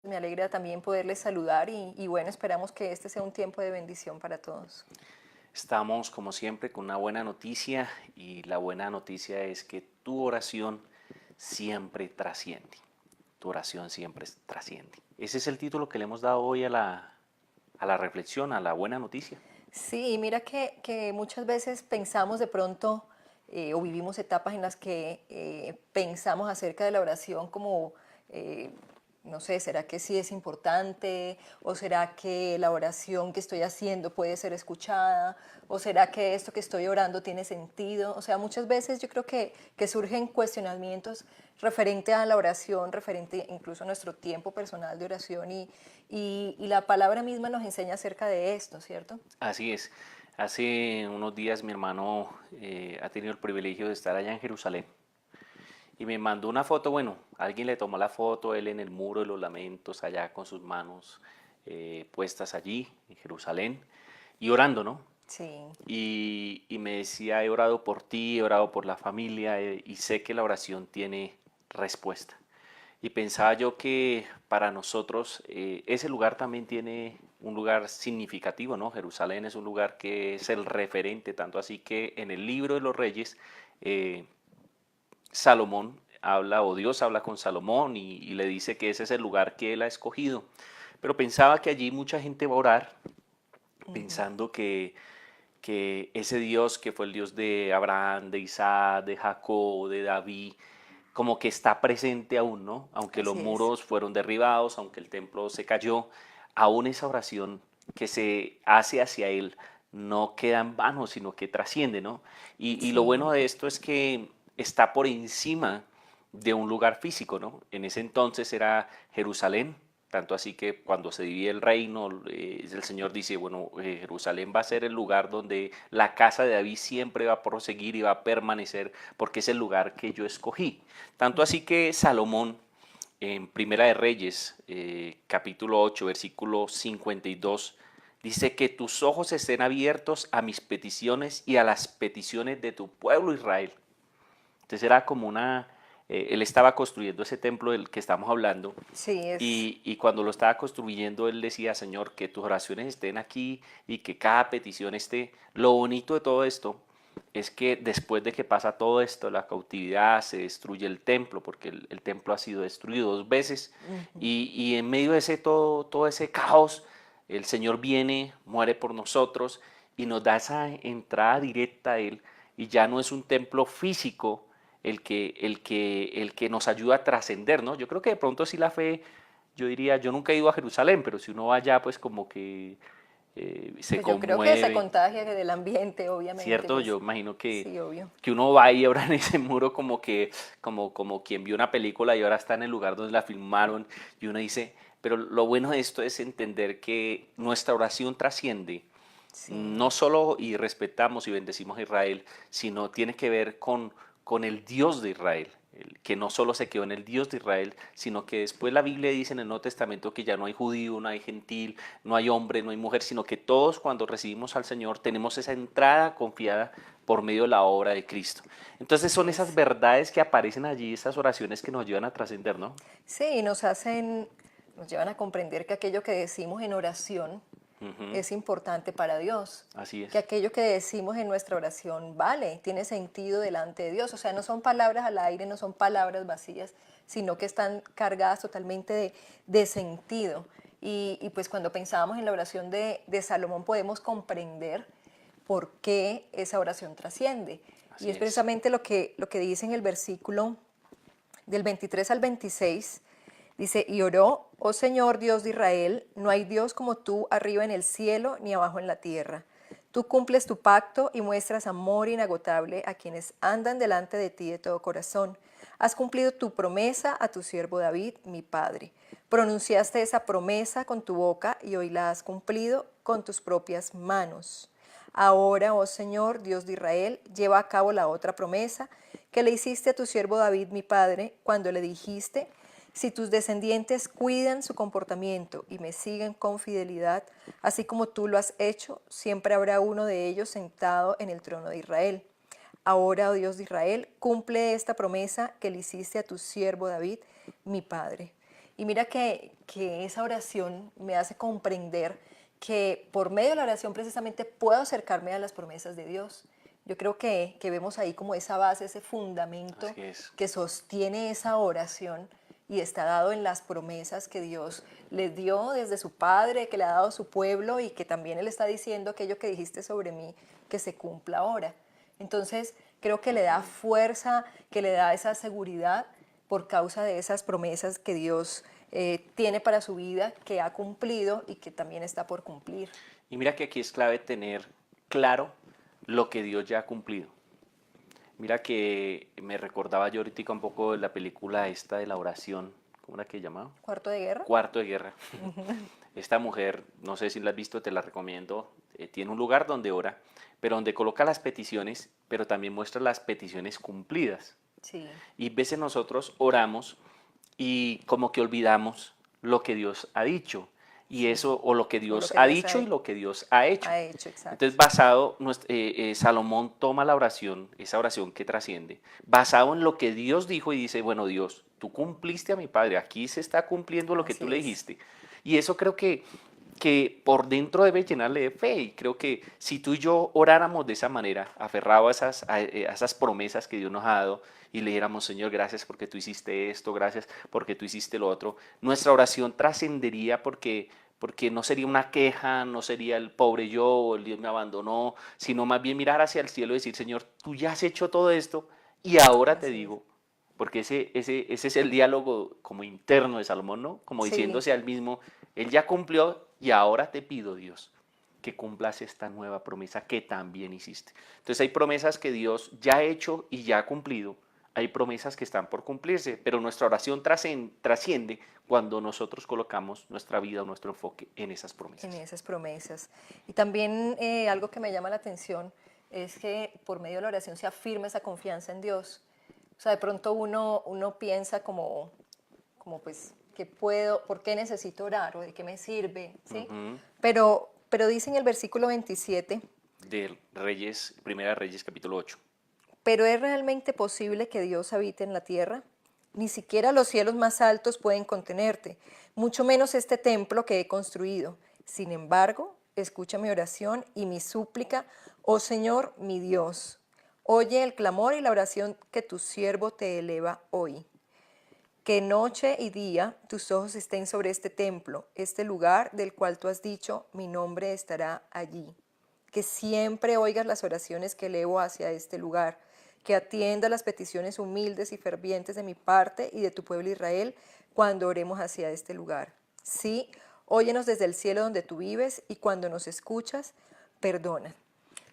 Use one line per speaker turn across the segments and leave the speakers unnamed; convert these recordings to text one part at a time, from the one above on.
me alegra también poderles saludar y bueno, esperamos que este sea un tiempo de bendición para todos.
Estamos como siempre con una buena noticia y la buena noticia es que tu oración siempre trasciende. Tu oración siempre trasciende. Ese es el título que le hemos dado hoy a la reflexión, a la buena noticia.
Sí, mira que muchas veces pensamos de pronto o vivimos etapas en las que pensamos acerca de la oración como, eh, no sé, ¿será que sí es importante? ¿O será que la oración que estoy haciendo puede ser escuchada? ¿O será que esto que estoy orando tiene sentido? O sea, muchas veces yo creo que surgen cuestionamientos referente a la oración, referente incluso a nuestro tiempo personal de oración y la palabra misma nos enseña acerca de esto, ¿cierto?
Así es. Hace unos días mi hermano ha tenido el privilegio de estar allá en Jerusalén y me mandó una foto. Bueno, alguien le tomó la foto, él en el muro de los lamentos, allá con sus manos puestas allí en Jerusalén y orando, ¿no?
Sí,
Y me decía, he orado por ti, he orado por la familia y sé que la oración tiene respuesta. Y pensaba yo que para nosotros ese lugar también tiene un lugar significativo, ¿no? Jerusalén es un lugar que es el referente, tanto así que en el libro de los Reyes, eh, Salomón habla, o Dios habla con Salomón y le dice que ese es el lugar que él ha escogido. Pero pensaba que allí mucha gente va a orar pensando que ese Dios que fue el Dios de Abraham, de Isaac, de Jacob, de David, como que está presente aún, ¿no? Aunque los
así es.
muros fueron derribados, aunque el templo se cayó, aún esa oración que se hace hacia Él no queda en vano, sino que trasciende, ¿no? Y lo
Sí,
bueno de esto es que está por encima de un lugar físico, ¿no? En ese entonces era Jerusalén, tanto así que cuando se divide el reino, el Señor dice, bueno, Jerusalén va a ser el lugar donde la casa de David siempre va a proseguir y va a permanecer, porque es el lugar que yo escogí. Tanto así que Salomón, en Primera de Reyes, capítulo 8, versículo 52, dice que tus ojos estén abiertos a mis peticiones y a las peticiones de tu pueblo Israel. Entonces era como él estaba construyendo ese templo del que estamos hablando
sí,
y cuando lo estaba construyendo él decía, Señor, que tus oraciones estén aquí y que cada petición esté. Lo bonito de todo esto es que después de que pasa todo esto, la cautividad, se destruye el templo, porque el templo ha sido destruido dos veces y en medio de todo ese caos, el Señor viene, muere por nosotros y nos da esa entrada directa a Él y ya no es un templo físico el que nos ayuda a trascender, ¿no? Yo creo que de pronto sí la fe, yo diría, yo nunca he ido a Jerusalén, pero si uno va allá, pues como que se
pues yo creo que se
conmueve,
contagia del ambiente, obviamente,
¿cierto?
pues
Yo imagino
sí, obvio.
que uno va y ahora en ese muro como que, como quien vio una película y ahora está en el lugar donde la filmaron y uno dice, pero lo bueno de esto es entender que nuestra oración trasciende
Sí,
no solo y respetamos y bendecimos a Israel, sino tiene que ver con el Dios de Israel, que no solo se quedó en el Dios de Israel, sino que después la Biblia dice en el Nuevo Testamento que ya no hay judío, no hay gentil, no hay hombre, no hay mujer, sino que todos cuando recibimos al Señor tenemos esa entrada confiada por medio de la obra de Cristo. Entonces
así
son esas
es.
verdades que aparecen allí, esas oraciones que nos ayudan a trascender, ¿no?
Sí, nos llevan a comprender que aquello que decimos en oración
Ujú,
es importante para Dios,
así
que
es.
aquello que decimos en nuestra oración vale, tiene sentido delante de Dios. O sea, no son palabras al aire, no son palabras vacías, sino que están cargadas totalmente de sentido. Pues cuando pensábamos en la oración de Salomón podemos comprender por qué esa oración trasciende. Y
Así
es
es.
precisamente lo que dice en el versículo del 23 al 26, dice, y oró, oh Señor Dios de Israel, no hay Dios como tú arriba en el cielo ni abajo en la tierra. Tú cumples tu pacto y muestras amor inagotable a quienes andan delante de ti de todo corazón. Has cumplido tu promesa a tu siervo David, mi padre. Pronunciaste esa promesa con tu boca y hoy la has cumplido con tus propias manos. Ahora, oh Señor, Dios de Israel, lleva a cabo la otra promesa que le hiciste a tu siervo David, mi padre, cuando le dijiste, si tus descendientes cuidan su comportamiento y me siguen con fidelidad, así como tú lo has hecho, siempre habrá uno de ellos sentado en el trono de Israel. Ahora, oh Dios de Israel, cumple esta promesa que le hiciste a tu siervo David, mi padre. Y mira que esa oración me hace comprender que por medio de la oración precisamente puedo acercarme a las promesas de Dios. Yo creo que vemos ahí como esa base, ese fundamento
Así es.
que sostiene esa oración y está dado en las promesas que Dios les dio desde su Padre, que le ha dado a su pueblo y que también Él está diciendo aquello que dijiste sobre mí, que se cumpla ahora. Entonces, creo que le da fuerza, que le da esa seguridad por causa de esas promesas que Dios tiene para su vida, que ha cumplido y que también está por cumplir.
Y mira que aquí es clave tener claro lo que Dios ya ha cumplido. Mira que me recordaba yo ahorita un poco de la película esta de la oración, ¿cómo era que llamaba?
¿Cuarto de guerra?
Cuarto de guerra. Esta mujer, no sé si la has visto, te la recomiendo, tiene un lugar donde ora, pero donde coloca las peticiones, pero también muestra las peticiones cumplidas.
Sí,
Y veces nosotros oramos y como que olvidamos lo que Dios ha dicho. Y eso, o lo que
o lo
Dios
que
ha
Dios
dicho y lo que Dios ha hecho.
ha hecho, exacto.
Entonces, Salomón toma la oración, esa oración que trasciende, basado en lo que Dios dijo y dice, bueno, Dios, tú cumpliste a mi padre, aquí se está cumpliendo lo que
Así
tú le
es.
dijiste. Y eso creo que por dentro debe llenarle de fe. Y creo que si tú y yo oráramos de esa manera, aferrado a esas promesas que Dios nos ha dado, y le dijéramos, Señor, gracias porque tú hiciste esto, gracias porque tú hiciste lo otro, nuestra oración trascendería porque no sería una queja, no sería el pobre yo, o el Dios me abandonó, sino más bien mirar hacia el cielo y decir, Señor, tú ya has hecho todo esto y ahora te
Así es.
digo, porque ese es el diálogo como interno de Salomón, ¿no? Como
Sí,
diciéndose al mismo, él ya cumplió y ahora te pido, Dios, que cumplas esta nueva promesa que también hiciste. Entonces hay promesas que Dios ya ha hecho y ya ha cumplido. Hay promesas que están por cumplirse, pero nuestra oración trasciende cuando nosotros colocamos nuestra vida o nuestro enfoque en esas
en
promesas.
esas promesas. Y también algo que me llama la atención es que por medio de la oración se afirma esa confianza en Dios. O sea, de pronto uno piensa como pues, ¿qué puedo, por qué necesito orar o de qué me sirve? ¿Sí?
Ujú.
Pero dice en el versículo 27,
De Reyes, Primera Reyes, capítulo 8.
¿pero es realmente posible que Dios habite en la tierra? Ni siquiera los cielos más altos pueden contenerte, mucho menos este templo que he construido. Sin embargo, escucha mi oración y mi súplica, oh Señor, mi Dios. Oye el clamor y la oración que tu siervo te eleva hoy. Que noche y día tus ojos estén sobre este templo, este lugar del cual tú has dicho, mi nombre estará allí. Que siempre oigas las oraciones que elevo hacia este lugar, que atienda las peticiones humildes y fervientes de mi parte y de tu pueblo Israel cuando oremos hacia este lugar. Sí, óyenos desde el cielo donde tú vives y cuando nos escuchas, perdona.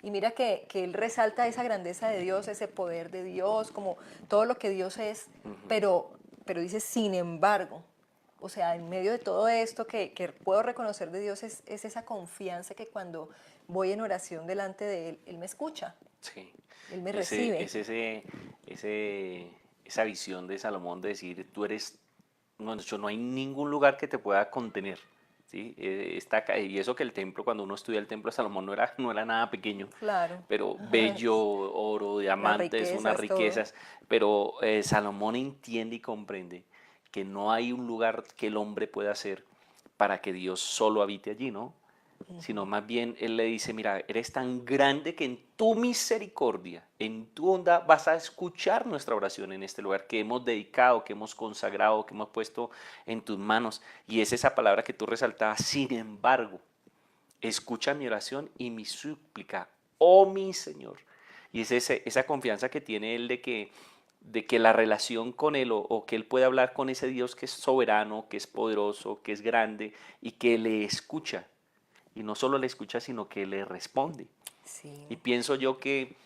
Y mira que él resalta esa grandeza de Dios, ese poder de Dios, como todo lo que Dios es, pero, pero dice, sin embargo, o sea, en medio de todo esto que puedo reconocer de Dios es esa confianza que cuando voy en oración delante de Él me escucha,
Sí.
Él me
Ese,
recibe.
es esa visión de Salomón de decir, tú eres, no, no hay ningún lugar que te pueda contener. ¿Sí? Y eso que el templo, cuando uno estudia el templo de Salomón, no era nada pequeño,
Claro,
pero bello, oro,
las
diamantes, unas
riquezas, todo.
riquezas. Pero Salomón entiende y comprende que no hay un lugar que el hombre pueda hacer para que Dios solo habite allí, ¿no? Sino más bien él le dice, mira, eres tan grande que en tu misericordia, en tu onda, vas a escuchar nuestra oración en este lugar que hemos dedicado, que hemos consagrado, que hemos puesto en tus manos. Y es esa palabra que tú resaltabas, sin embargo, escucha mi oración y mi súplica, oh mi Señor. Y es esa confianza que tiene él de que la relación con él o que él puede hablar con ese Dios que es soberano, que es poderoso, que es grande y que le escucha. Y no solo le escucha, sino que le responde.
Sí,
Y pienso yo que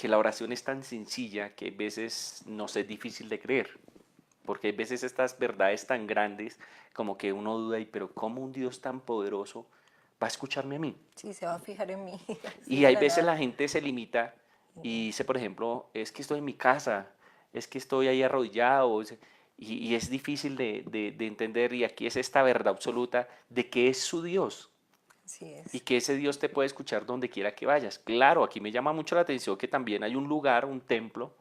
la oración es tan sencilla que a veces nos es difícil de creer. Porque hay veces estas verdades tan grandes como que uno duda, y pero ¿cómo un Dios tan poderoso va a escucharme a mí?
sí, se va a fijar en mí, así
Y
de
hay
la
veces
nada.
la gente se limita y dice, por ejemplo, es que estoy en mi casa, es que estoy ahí arrodillado, y es difícil de entender, y aquí es esta verdad absoluta de que es su Dios
Así
y
es.
que ese Dios te puede escuchar donde quiera que vayas. Claro, aquí me llama mucho la atención que también hay un lugar, un templo,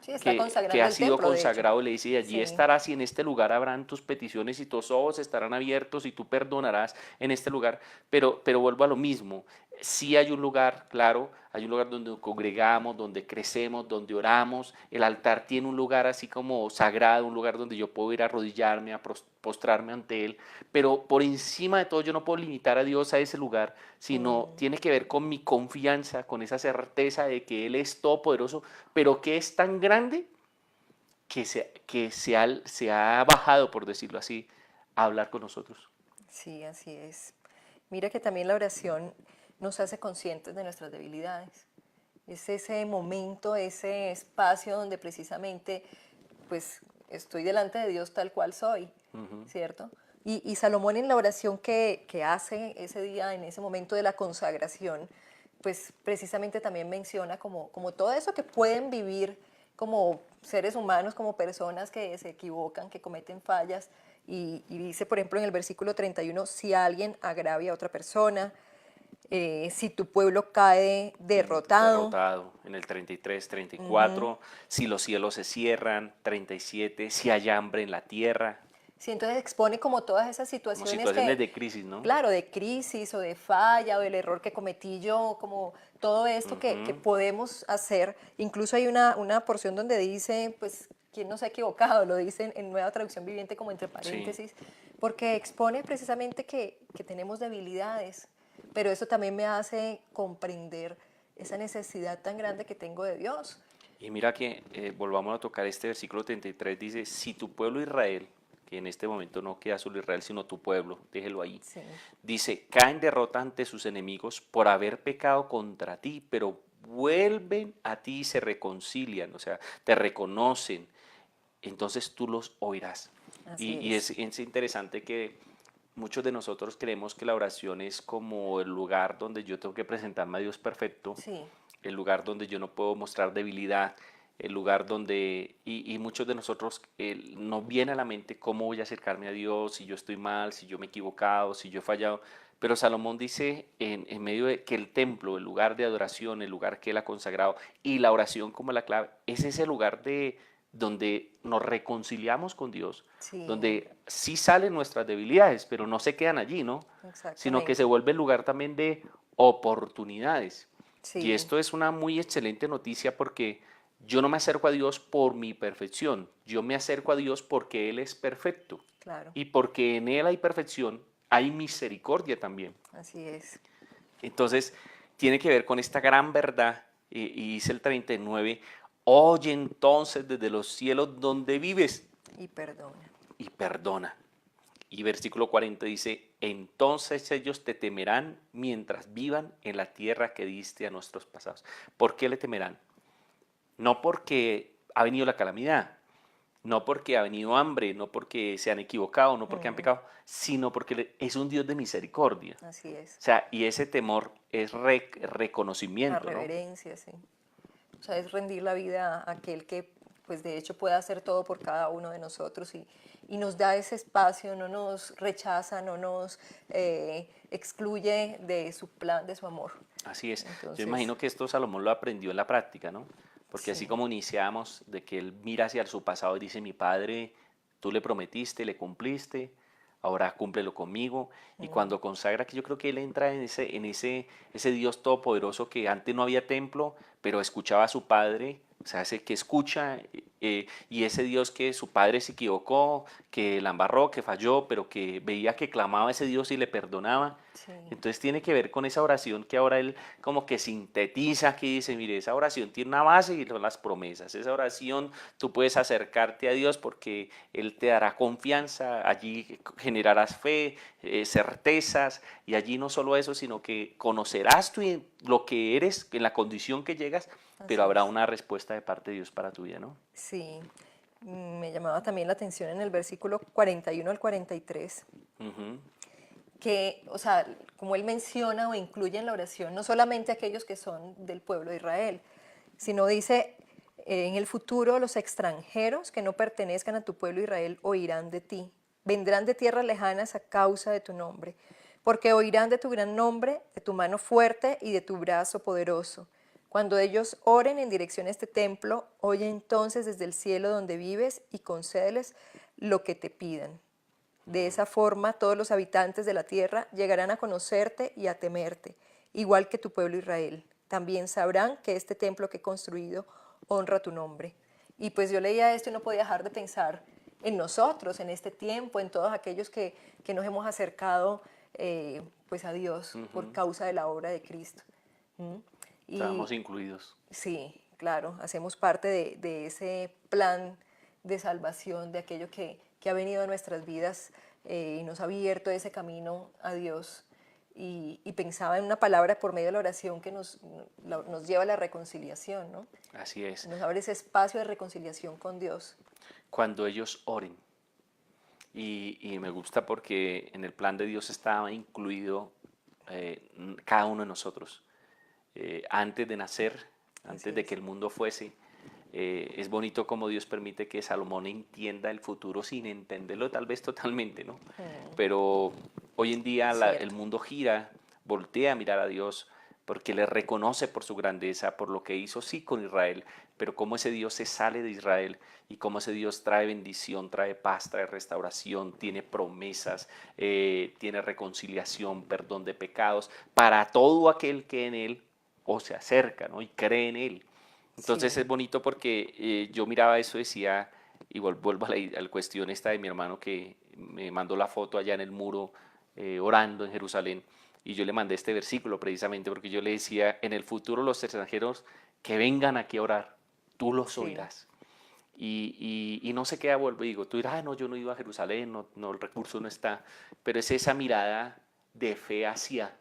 Sí, está
que
consagrando
ha
el
sido
templo, de hecho.
consagrado, le dice, y allí
Sí,
estarás y en este lugar habrán tus peticiones y tus ojos estarán abiertos y tú perdonarás en este lugar. Pero vuelvo a lo mismo, sí hay un lugar, claro, hay un lugar donde nos congregamos, donde crecemos, donde oramos. El altar tiene un lugar así como sagrado, un lugar donde yo puedo ir a arrodillarme, a postrarme ante Él. Pero por encima de todo yo no puedo limitar a Dios a ese lugar, sino tiene que ver con mi confianza, con esa certeza de que Él es todopoderoso, pero que es tan grande se ha bajado, por decirlo así, a hablar con nosotros.
sí, así es. Mira que también la oración nos hace conscientes de nuestras debilidades. Es ese momento, ese espacio donde precisamente pues estoy delante de Dios tal cual soy, ¿cierto? Y Salomón en la oración que hace ese día, en ese momento de la consagración, pues precisamente también menciona como todo eso que pueden vivir como seres humanos, como personas que se equivocan, que cometen fallas, y dice, por ejemplo, en el versículo 31, si alguien agravia a otra persona, si tu pueblo cae derrotado.
Derrotado en el 33, 34, si los cielos se cierran, 37, si hay hambre en la tierra,
Sí, entonces expone como todas esas
como
situaciones
situaciones
que,
de crisis, ¿no?
claro, de crisis o de falla o del error que cometí yo, como todo esto que
Ujú,
podemos hacer. Incluso hay una porción donde dice, pues, ¿quién no se ha equivocado? Lo dice en Nueva Traducción Viviente como entre
sí.
paréntesis, porque expone precisamente que tenemos debilidades, pero eso también me hace comprender esa necesidad tan grande que tengo de Dios.
Y mira que volvamos a tocar este versículo 33, dice, si tu pueblo Israel, que en este momento no queda solo Israel, sino tu pueblo, déjelo ahí,
Sí,
dice, caen derrota ante sus enemigos por haber pecado contra ti, pero vuelven a ti y se reconcilian, o sea, te reconocen, entonces tú los oirás.
así
Y
es.
es interesante que muchos de nosotros creemos que la oración es como el lugar donde yo tengo que presentarme a Dios perfecto,
Sí,
el lugar donde yo no puedo mostrar debilidad, el lugar donde, y muchos de nosotros nos viene a la mente cómo voy a acercarme a Dios, si yo estoy mal, si yo me he equivocado, si yo he fallado. Pero Salomón dice en medio de que el templo, el lugar de adoración, el lugar que él ha consagrado y la oración como la clave, es ese lugar de donde nos reconciliamos con Dios,
sí,
donde sí salen nuestras debilidades, pero no se quedan allí, ¿no? Sino que se
exactamente.
vuelve el lugar también de oportunidades. Y
Sí,
esto es una muy excelente noticia porque yo no me acerco a Dios por mi perfección, yo me acerco a Dios porque Él es perfecto.
claro,
Y porque en Él hay perfección, hay misericordia también.
así es.
Entonces, tiene que ver con esta gran verdad, y dice el 39, oye entonces desde los cielos donde vives
Y perdona.
y perdona. Y versículo 40 dice, entonces ellos te temerán mientras vivan en la tierra que diste a nuestros pasados. ¿Por qué le temerán? No porque ha venido la calamidad, no porque ha venido hambre, no porque se han equivocado, no porque han pecado, sino porque es un Dios de misericordia.
Así es.
O sea, y ese temor es
La
reconocimiento, ¿no?
reverencia, sí. O sea, es rendir la vida a aquel que, pues de hecho, puede hacer todo por cada uno de nosotros y nos da ese espacio, no nos rechaza, no nos excluye de su plan, de su amor.
Así es. Yo
Entonces,
imagino que esto Salomón lo aprendió en la práctica, ¿no? Porque así
sí,
como iniciamos, de que él mira hacia su pasado y dice, mi padre, tú le prometiste, le cumpliste, ahora cúmplelo conmigo. Y cuando consagra, que yo creo que él entra ese Dios todopoderoso que antes no había templo, pero escuchaba a su padre, o sea, ese que escucha, y ese Dios que su padre se equivocó, que la embarró, que falló, pero que veía que clamaba a ese Dios y le perdonaba.
sí,
Entonces tiene que ver con esa oración que ahora él como que sintetiza, que dice, mire, esa oración tiene una base y son las promesas. Esa oración tú puedes acercarte a Dios porque Él te dará confianza, allí generarás fe, certezas, y allí no solo eso, sino que conocerás tú lo que eres, en la condición que llegas, pero
así
habrá
es.
una respuesta de parte de Dios para tu vida, ¿no?
Sí, me llamaba también la atención en el versículo 41 al 43
Ujú.
que, o sea, como él menciona o incluye en la oración, no solamente aquellos que son del pueblo de Israel, sino dice, en el futuro los extranjeros que no pertenezcan a tu pueblo Israel oirán de ti, vendrán de tierras lejanas a causa de tu nombre, porque oirán de tu gran nombre, de tu mano fuerte y de tu brazo poderoso. Cuando ellos oren en dirección a este templo, oye entonces desde el cielo donde vives y concédeles lo que te pidan. De esa forma, todos los habitantes de la tierra llegarán a conocerte y a temerte, igual que tu pueblo Israel. También sabrán que este templo que he construido honra tu nombre. Y pues yo leía esto y no podía dejar de pensar en nosotros, en este tiempo, en todos aquellos que nos hemos acercado pues a Dios por causa de la obra de Cristo. ¿Mm?
Estábamos
Y
incluidos.
sí, claro, hacemos parte de ese plan de salvación, de aquello que ha venido a nuestras vidas y nos ha abierto ese camino a Dios. Y pensaba en una palabra por medio de la oración que nos lleva a la reconciliación, ¿no?
Así es.
Nos abre ese espacio de reconciliación con Dios.
Cuando ellos oren. Y me gusta porque en el plan de Dios estaba incluido cada uno de nosotros. Antes de nacer,
Así
antes de que
es.
el mundo fuese, es bonito como Dios permite que Salomón entienda el futuro sin entenderlo tal vez totalmente, ¿no? Pero hoy en día el
Cierto.
mundo gira, voltea a mirar a Dios porque le reconoce por su grandeza, por lo que hizo sí con Israel, pero cómo ese Dios se sale de Israel y cómo ese Dios trae bendición, trae paz, trae restauración, tiene promesas, tiene reconciliación, perdón de pecados, para todo aquel que en Él o se acerca, ¿no? Y cree en Él. Entonces
Sí,
es bonito porque yo miraba eso y decía, y vuelvo a la cuestión esta de mi hermano que me mandó la foto allá en el muro orando en Jerusalén, y yo le mandé este versículo precisamente porque yo le decía, en el futuro los extranjeros que vengan aquí a orar, tú los
sí,
oirás. Y no se queda, vuelvo y digo, tú dirás, no, yo no iba a Jerusalén, no, no, el recurso no está, pero es esa mirada de fe hacia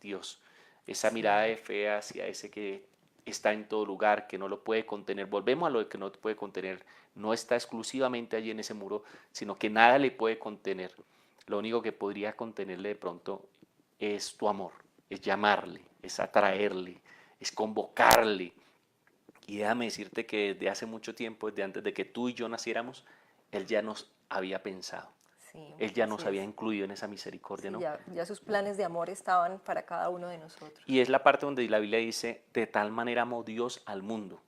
Dios, esa mirada
sí,
de fe hacia ese que está en todo lugar, que no lo puede contener. Volvemos a lo de que no te puede contener, no está exclusivamente allí en ese muro, sino que nada le puede contener. Lo único que podría contenerle de pronto es tu amor, es llamarle, es atraerle, es convocarle. Y déjame decirte que desde hace mucho tiempo, desde antes de que tú y yo naciéramos, Él ya nos había pensado.
sí,
Él ya
así
nos había
es.
incluido en esa misericordia,
Sí,
¿no?
ya sus planes de amor estaban para cada uno de nosotros.
Y es la parte donde la Biblia dice, de tal manera amó Dios al mundo.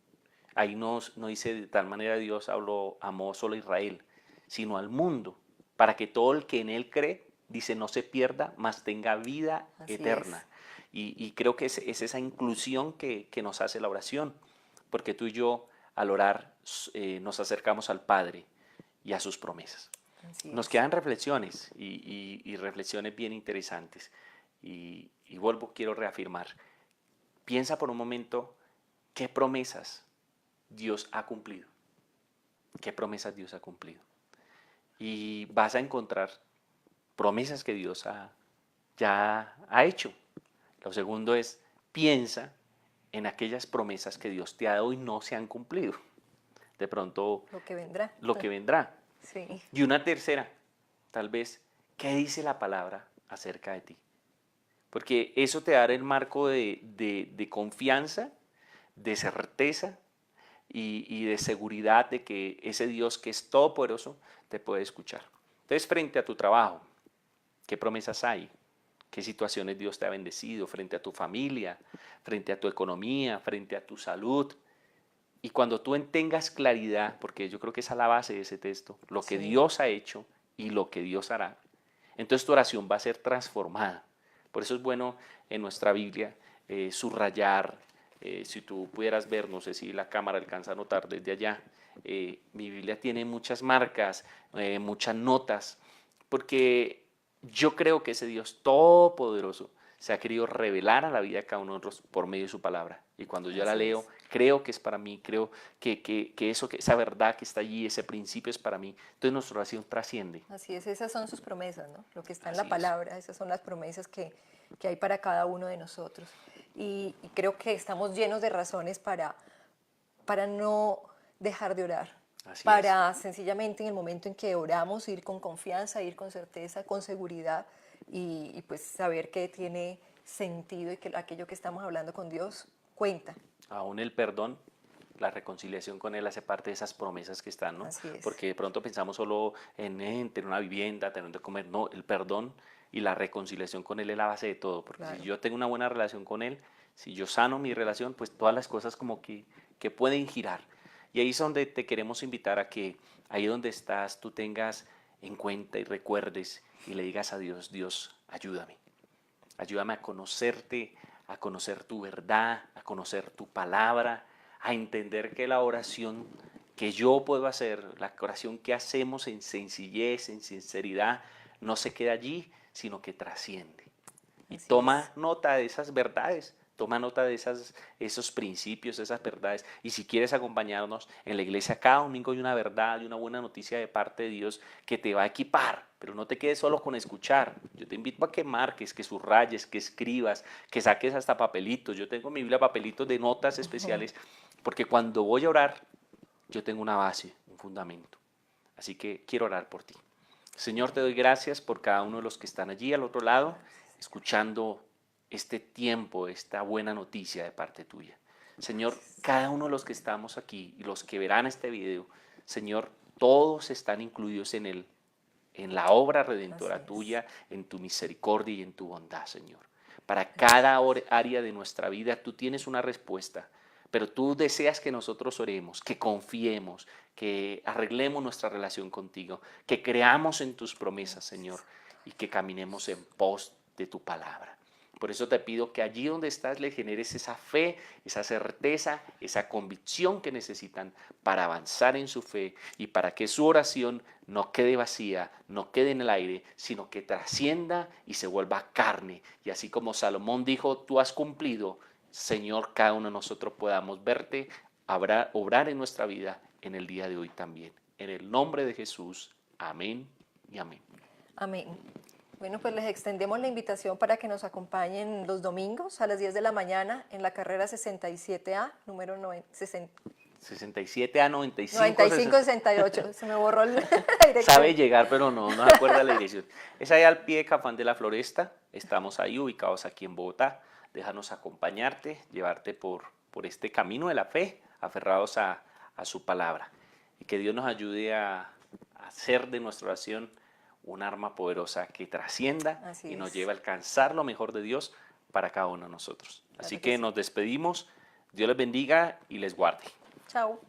Ahí no dice de tal manera Dios amó solo a Israel, sino al mundo, para que todo el que en Él cree, dice, no se pierda, mas tenga vida
Así es.
eterna. Y creo que es esa inclusión que nos hace la oración, porque tú y yo al orar nos acercamos al Padre y a sus promesas.
Así
Nos
es.
quedan reflexiones y reflexiones bien interesantes. Y vuelvo, quiero reafirmar. Piensa por un momento qué promesas Dios ha cumplido. ¿Qué promesas Dios ha cumplido? Y vas a encontrar promesas que Dios ya ha hecho. Lo segundo es, piensa en aquellas promesas que Dios te ha dado y no se han cumplido. De pronto,
Lo que vendrá.
lo que vendrá.
Sí,
Y una tercera, tal vez, ¿qué dice la palabra acerca de ti? Porque eso te dará el marco de confianza, de certeza y de seguridad de que ese Dios que es todopoderoso te puede escuchar. Entonces, frente a tu trabajo, ¿qué promesas hay? ¿Qué situaciones Dios te ha bendecido? Frente a tu familia, frente a tu economía, frente a tu salud. Y cuando tú tengas claridad, porque yo creo que esa es la base de ese texto, lo que
sí,
Dios ha hecho y lo que Dios hará, entonces tu oración va a ser transformada. Por eso es bueno en nuestra Biblia subrayar, si tú pudieras ver, no sé si la cámara alcanza a notar desde allá, mi Biblia tiene muchas marcas, muchas notas, porque yo creo que ese Dios todopoderoso se ha querido revelar a la vida de cada uno de nosotros por medio de su palabra. Y cuando yo la
así
leo,
es.
creo que es para mí, creo que esa verdad que está allí, ese principio es para mí. Entonces nuestra oración trasciende.
Así es, esas son sus promesas, ¿no? Lo que está en la
Así es.
palabra, esas son las promesas que hay para cada uno de nosotros. Y creo que estamos llenos de razones para no dejar de orar,
Así es.
para sencillamente en el momento en que oramos ir con confianza, ir con certeza, con seguridad y pues saber que tiene sentido y que aquello que estamos hablando con Dios cuenta.
Aún el perdón, la reconciliación con Él hace parte de esas promesas que están, ¿no?
Así es.
Porque de pronto pensamos solo en tener una vivienda, tener de comer. No, el perdón y la reconciliación con Él es la base de todo, porque
Claro.
si yo tengo una buena relación con Él, si yo sano mi relación, pues todas las cosas como que pueden girar. Y ahí es donde te queremos invitar a que ahí donde estás tú tengas en cuenta y recuerdes y le digas a Dios, Dios, ayúdame. Ayúdame a conocerte, a conocer tu verdad, a conocer tu palabra, a entender que la oración que yo puedo hacer, la oración que hacemos en sencillez, en sinceridad, no se queda allí, sino que trasciende. Y
Así
toma
es.
nota de esas verdades, toma nota de esos principios, esas verdades. Y si quieres acompañarnos en la iglesia, cada domingo hay una verdad y una buena noticia de parte de Dios que te va a equipar, pero no te quedes solo con escuchar. Yo te invito a que marques, que subrayes, que escribas, que saques hasta papelitos. Yo tengo en mi Biblia papelitos de notas especiales, porque cuando voy a orar, yo tengo una base, un fundamento. Así que quiero orar por ti. Señor, te doy gracias por cada uno de los que están allí al otro lado, escuchando este tiempo, esta buena noticia de parte tuya. Señor, cada uno de los que estamos aquí y los que verán este video, Señor, todos están incluidos en la obra
Así
redentora
es.
tuya, en tu misericordia y en tu bondad, Señor. Para cada área de nuestra vida tú tienes una respuesta, pero tú deseas que nosotros oremos, que confiemos, que arreglemos nuestra relación contigo, que creamos en tus promesas, Señor, y que caminemos en pos de tu palabra. Por eso te pido que allí donde estás le generes esa fe, esa certeza, esa convicción que necesitan para avanzar en su fe y para que su oración no quede vacía, no quede en el aire, sino que trascienda y se vuelva carne. Y así como Salomón dijo, tú has cumplido, Señor, cada uno de nosotros podamos verte, obrar en nuestra vida en el día de hoy también. En el nombre de Jesús, amén y amén.
Amén. Bueno, pues les extendemos la invitación para que nos acompañen los domingos a las 10 de la mañana en la carrera 67A, número
67 a 95,
9568. Se me borró la
sabe
dirección.
llegar, pero no se acuerda la dirección. Es ahí al pie de Cafán de la Floresta. Estamos ahí ubicados aquí en Bogotá. Déjanos acompañarte, llevarte por este camino de la fe, aferrados a su palabra. Y que Dios nos ayude a hacer de nuestra oración un arma poderosa que trascienda
Así
y nos
es.
lleve a alcanzar lo mejor de Dios para cada uno de nosotros. Así
Claro que
que
sí.
nos despedimos. Dios les bendiga y les guarde.
Chao.